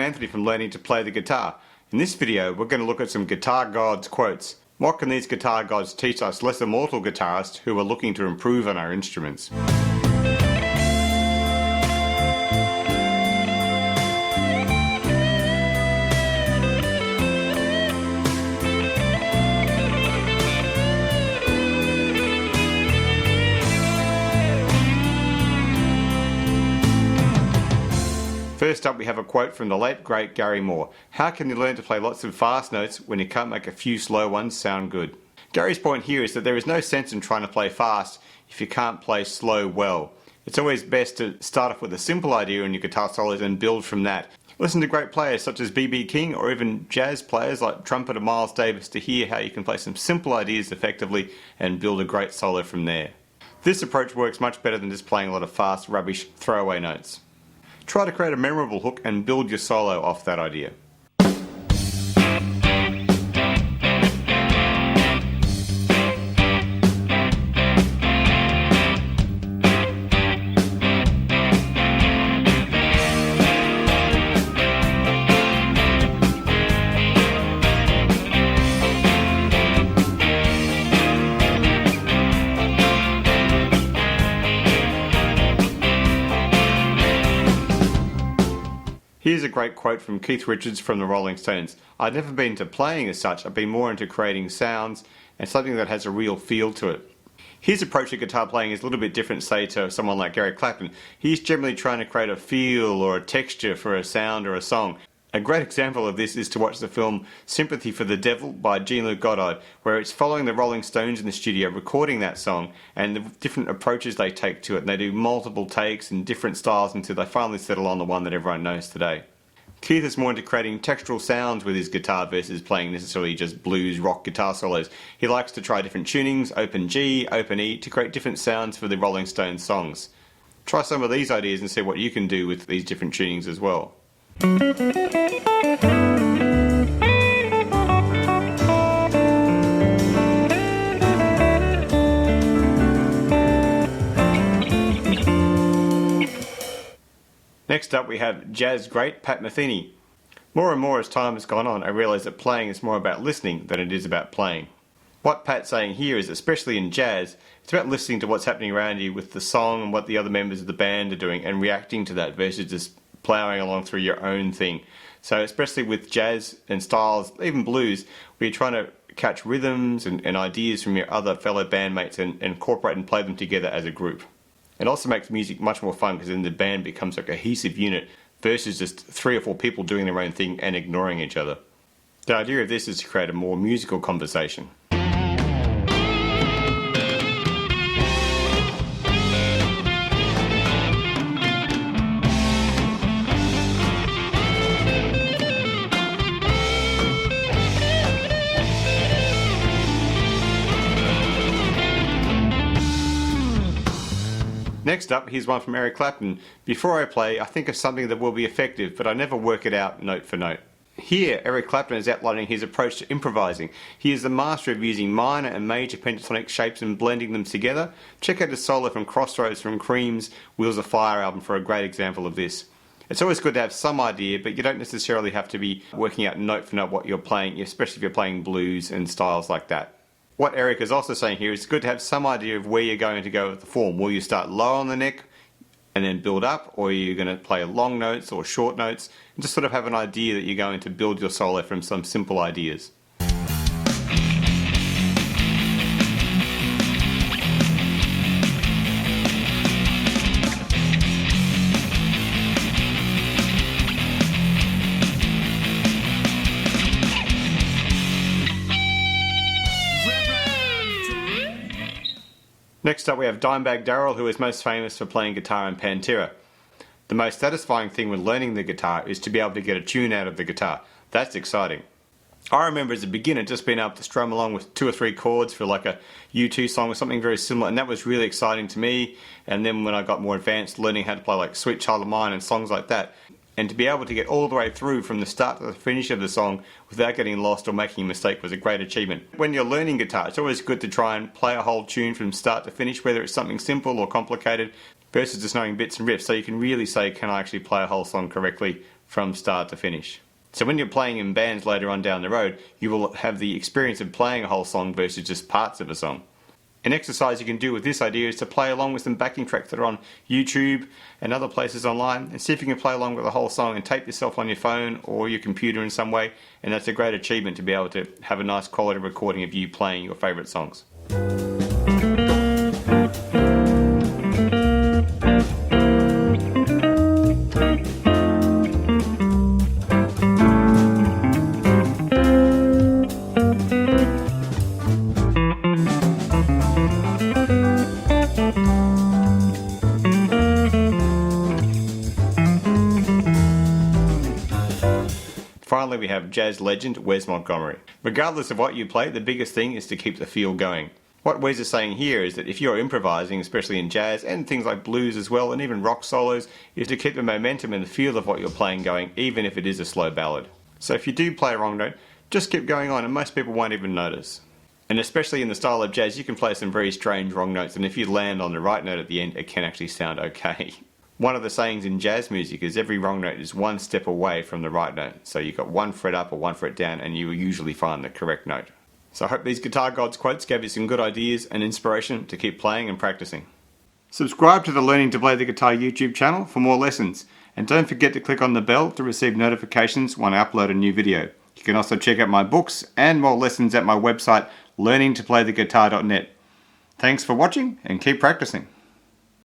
Anthony from Learning to Play the Guitar. In this video, we're going to look at some guitar gods' quotes. What can these guitar gods teach us lesser mortal guitarists who are looking to improve on our instruments? First up, we have a quote from the late great Gary Moore. How can you learn to play lots of fast notes when you can't make a few slow ones sound good? Gary's point here is that there is no sense in trying to play fast if you can't play slow well. It's always best to start off with a simple idea in your guitar solos and build from that. Listen to great players such as B.B. King or even jazz players like trumpeter Miles Davis to hear how you can play some simple ideas effectively and build a great solo from there. This approach works much better than just playing a lot of fast, rubbish, throwaway notes. Try to create a memorable hook and build your solo off that idea. Here's a great quote from Keith Richards from the Rolling Stones. I'd never been into playing as such, I've been more into creating sounds and something that has a real feel to it. His approach to guitar playing is a little bit different, say, to someone like Gary Clapton. He's generally trying to create a feel or a texture for a sound or a song. A great example of this is to watch the film Sympathy for the Devil by Jean-Luc Godard, where it's following the Rolling Stones in the studio recording that song and the different approaches they take to it. And they do multiple takes and different styles until they finally settle on the one that everyone knows today. Keith is more into creating textural sounds with his guitar versus playing necessarily just blues rock guitar solos. He likes to try different tunings, open G, open E, to create different sounds for the Rolling Stones songs. Try some of these ideas and see what you can do with these different tunings as well. Next up we have jazz great Pat Metheny. More and more as time has gone on, I realise that playing is more about listening than it is about playing. What Pat's saying here is, especially in jazz, it's about listening to what's happening around you with the song and what the other members of the band are doing and reacting to that versus just ploughing along through your own thing. So especially with jazz and styles, even blues, where you're trying to catch rhythms and ideas from your other fellow bandmates and incorporate and play them together as a group. It also makes music much more fun because then the band becomes a cohesive unit versus just 3 or 4 people doing their own thing and ignoring each other. The idea of this is to create a more musical conversation. Next up, here's one from Eric Clapton. Before I play, I think of something that will be effective, but I never work it out note for note. Here, Eric Clapton is outlining his approach to improvising. He is the master of using minor and major pentatonic shapes and blending them together. Check out his solo from Crossroads from Cream's Wheels of Fire album for a great example of this. It's always good to have some idea, but you don't necessarily have to be working out note for note what you're playing, especially if you're playing blues and styles like that. What Eric is also saying here is it's good to have some idea of where you're going to go with the form. Will you start low on the neck and then build up, or are you going to play long notes or short notes, and just sort of have an idea that you're going to build your solo from some simple ideas. Next up we have Dimebag Darrell, who is most famous for playing guitar in Pantera. The most satisfying thing with learning the guitar is to be able to get a tune out of the guitar. That's exciting. I remember as a beginner just being able to strum along with 2 or 3 chords for like a U2 song or something very similar, and that was really exciting to me. And then when I got more advanced, learning how to play like Sweet Child of Mine and songs like that, and to be able to get all the way through from the start to the finish of the song without getting lost or making a mistake was a great achievement. When you're learning guitar, it's always good to try and play a whole tune from start to finish, whether it's something simple or complicated, versus just knowing bits and riffs, so you can really say, can I actually play a whole song correctly from start to finish. So when you're playing in bands later on down the road, you will have the experience of playing a whole song versus just parts of a song. An exercise you can do with this idea is to play along with some backing tracks that are on YouTube and other places online, and see if you can play along with the whole song and tape yourself on your phone or your computer in some way, and that's a great achievement to be able to have a nice quality recording of you playing your favourite songs. Finally, we have jazz legend Wes Montgomery. Regardless of what you play, the biggest thing is to keep the feel going. What Wes is saying here is that if you're improvising, especially in jazz and things like blues as well, and even rock solos, is to keep the momentum and the feel of what you're playing going, even if it is a slow ballad. So if you do play a wrong note, just keep going on and most people won't even notice. And especially in the style of jazz, you can play some very strange wrong notes, and if you land on the right note at the end, it can actually sound okay. One of the sayings in jazz music is every wrong note is one step away from the right note. So you've got one fret up or one fret down and you will usually find the correct note. So I hope these Guitar Gods quotes gave you some good ideas and inspiration to keep playing and practicing. Subscribe to the Learning to Play the Guitar YouTube channel for more lessons. And don't forget to click on the bell to receive notifications when I upload a new video. You can also check out my books and more lessons at my website learningtoplaytheguitar.net. Thanks for watching and keep practicing.